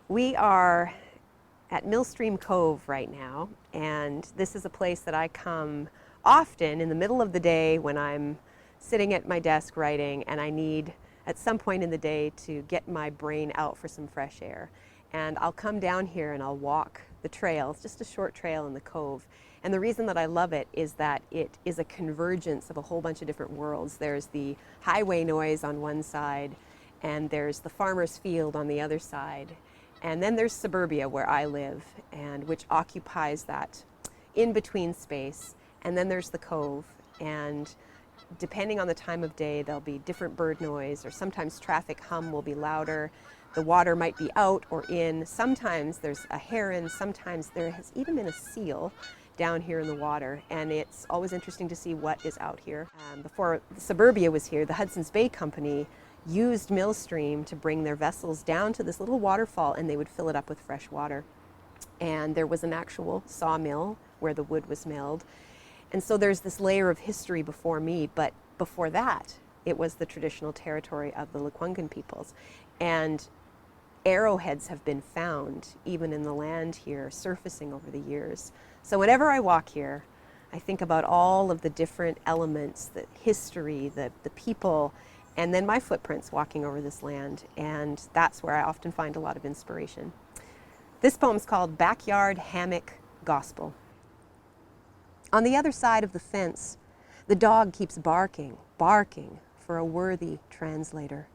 We are at Millstream Cove right now, and this is a place that I come often in the middle of the day when I'm sitting at my desk writing and I need at some point in the day to get my brain out for some fresh air. And I'll come down here and I'll walk the trail. It's just a short trail in the cove. And the reason that I love it is that it is a convergence of a whole bunch of different worlds. There's the highway noise on one side, and there's the farmer's field on the other side. And then there's suburbia where I live, and which occupies that in-between space. And then there's the cove, and depending on the time of day, there'll be different bird noise, or sometimes traffic hum will be louder. The water might be out or in. Sometimes there's a heron, sometimes there has even been a seal down here in the water, and it's always interesting to see what is out here. Before Suburbia was here, the Hudson's Bay Company used Millstream to bring their vessels down to this little waterfall, and they would fill it up with fresh water. And there was an actual sawmill where the wood was milled. And so there's this layer of history before me, but before that, it was the traditional territory of the Lekwungen peoples. And arrowheads have been found even in the land here, surfacing over the years. So whenever I walk here, I think about all of the different elements, the history, the people, and then my footprints walking over this land, and that's where I often find a lot of inspiration. This poem's called Backyard Hammock Gospel. On the other side of the fence, the dog keeps barking, barking for a worthy translator.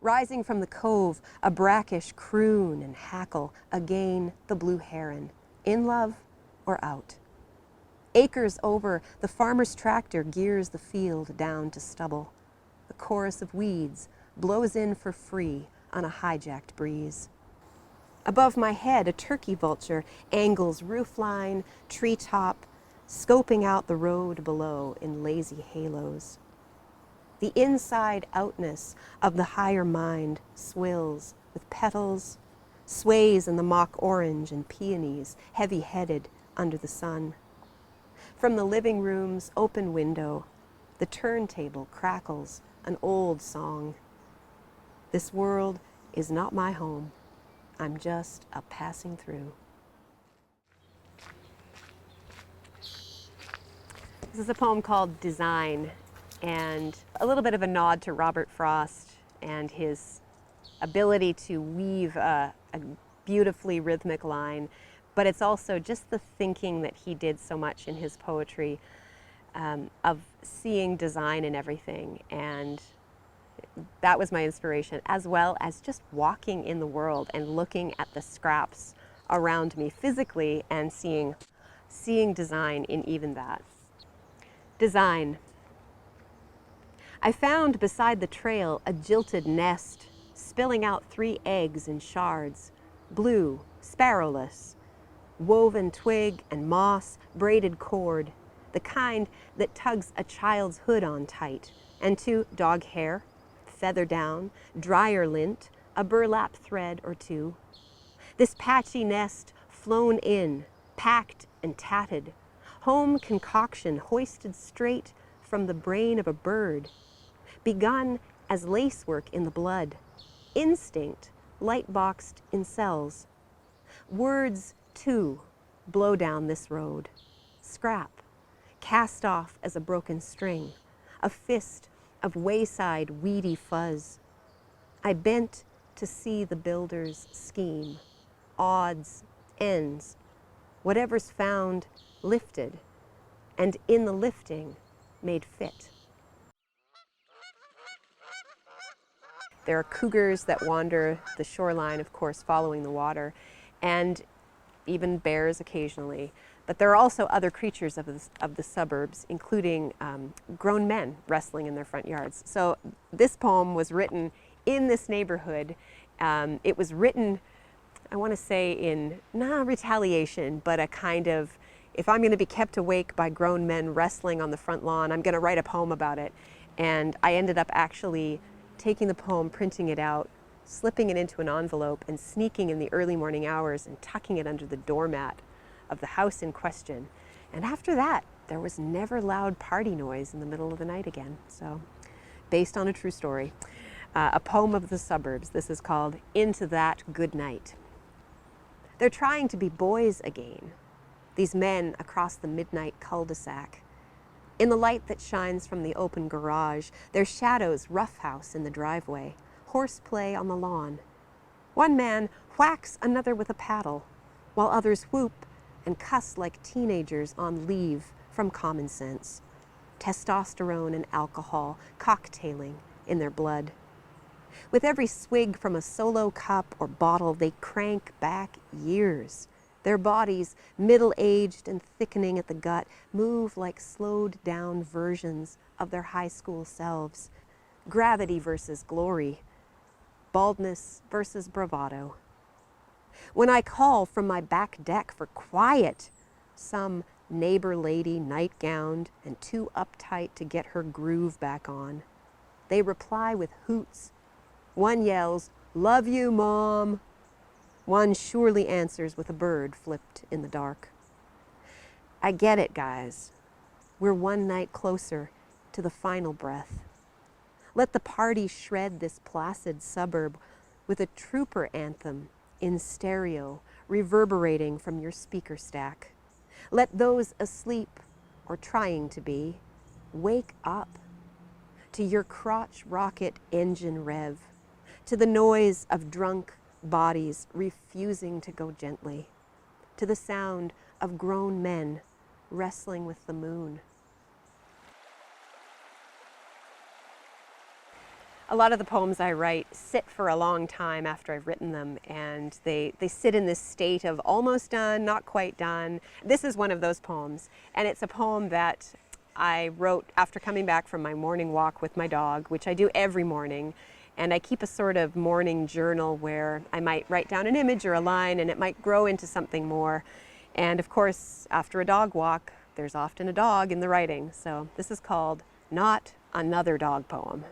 Rising from the cove, a brackish croon and hackle, again the blue heron, in love or out. Acres over, the farmer's tractor gears the field down to stubble. The chorus of weeds blows in for free on a hijacked breeze. Above my head, a turkey vulture angles roofline, treetop, scoping out the road below in lazy halos. The inside-outness of the higher mind swills with petals, sways in the mock orange and peonies, heavy-headed under the sun. From the living room's open window, the turntable crackles an old song. This world is not my home. I'm just a passing through. This is a poem called Design, and a little bit of a nod to Robert Frost and his ability to weave a beautifully rhythmic line, but it's also just the thinking that he did so much in his poetry, of seeing design in everything. And that was my inspiration, as well as just walking in the world and looking at the scraps around me physically and seeing design in even that. Design. I found beside the trail a jilted nest, spilling out 3 eggs in shards, blue, sparrowless, woven twig and moss, braided cord, the kind that tugs a child's hood on tight, and 2 dog hair, feather down, dryer lint, a burlap thread or 2. This patchy nest flown in, packed and tatted, home concoction hoisted straight from the brain of a bird, begun as lacework in the blood, instinct light-boxed in cells. Words, too, blow down this road, scrap, cast off as a broken string, a fist of wayside weedy fuzz. I bent to see the builder's scheme, odds, ends, whatever's found lifted, and in the lifting made fit. There are cougars that wander the shoreline, of course, following the water, and even bears occasionally. But there are also other creatures of the suburbs, including grown men wrestling in their front yards. So this poem was written in this neighborhood. It was written, I want to say, in not retaliation, but a kind of, if I'm going to be kept awake by grown men wrestling on the front lawn, I'm going to write a poem about it. And I ended up actually taking the poem, printing it out, slipping it into an envelope, and sneaking in the early morning hours and tucking it under the doormat of the house in question. And after that, there was never loud party noise in the middle of the night again. So, based on a true story, a poem of the suburbs. This is called Into That Good Night. They're trying to be boys again, these men across the midnight cul-de-sac. In the light that shines from the open garage, their shadows roughhouse in the driveway, horseplay on the lawn. One man whacks another with a paddle, while others whoop and cuss like teenagers on leave from common sense. Testosterone and alcohol cocktailing in their blood. With every swig from a solo cup or bottle, they crank back years. Their bodies, middle-aged and thickening at the gut, move like slowed-down versions of their high school selves. Gravity versus glory. Baldness versus bravado. When I call from my back deck for quiet, some neighbor lady night-gowned and too uptight to get her groove back on, they reply with hoots. One yells, "Love you, Mom." One surely answers with a bird flipped in the dark. I get it, guys. We're one night closer to the final breath. Let the party shred this placid suburb with a trooper anthem in stereo reverberating from your speaker stack. Let those asleep or trying to be wake up to your crotch rocket engine rev, to the noise of drunk bodies refusing to go gently, to the sound of grown men wrestling with the moon. A lot of the poems I write sit for a long time after I've written them, and they sit in this state of almost done, not quite done. This is one of those poems, and it's a poem that I wrote after coming back from my morning walk with my dog, which I do every morning. And I keep a sort of morning journal where I might write down an image or a line, and it might grow into something more. And of course, after a dog walk, there's often a dog in the writing. So this is called Not Another Dog Poem.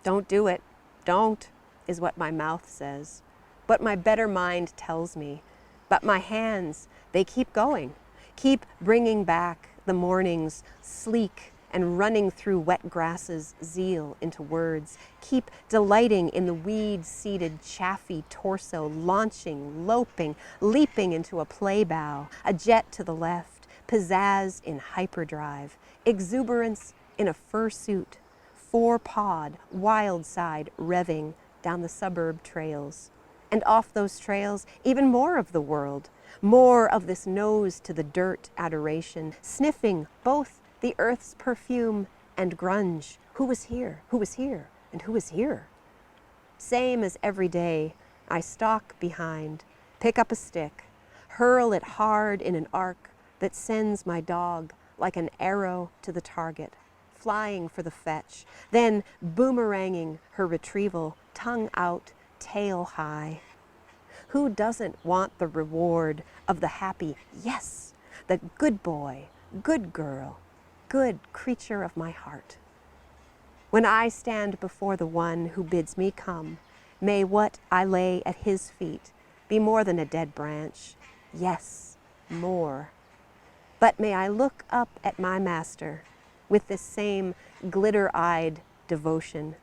Don't do it. Don't, is what my mouth says. What my better mind tells me. But my hands, they keep going. Keep bringing back the morning's sleek and running through wet grasses zeal into words. Keep delighting in the weed-seeded chaffy torso, launching, loping, leaping into a play bow, a jet to the left, pizzazz in hyperdrive, exuberance in a fursuit, four-pawed, wild side revving down the suburb trails. And off those trails, even more of the world, more of this nose to the dirt adoration, sniffing both the earth's perfume and grunge. Who was here? Who was here? And who was here? Same as every day, I stalk behind, pick up a stick, hurl it hard in an arc that sends my dog like an arrow to the target, flying for the fetch, then boomeranging her retrieval, tongue out, tail high. Who doesn't want the reward of the happy yes, the good boy, good girl, good creature of my heart? When I stand before the one who bids me come, may what I lay at his feet be more than a dead branch, yes, more. But may I look up at my master with this same glitter-eyed devotion,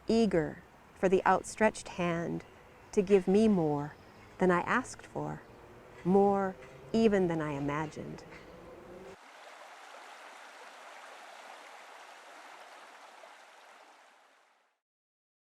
eager for the outstretched hand to give me more than I asked for, more even than I imagined.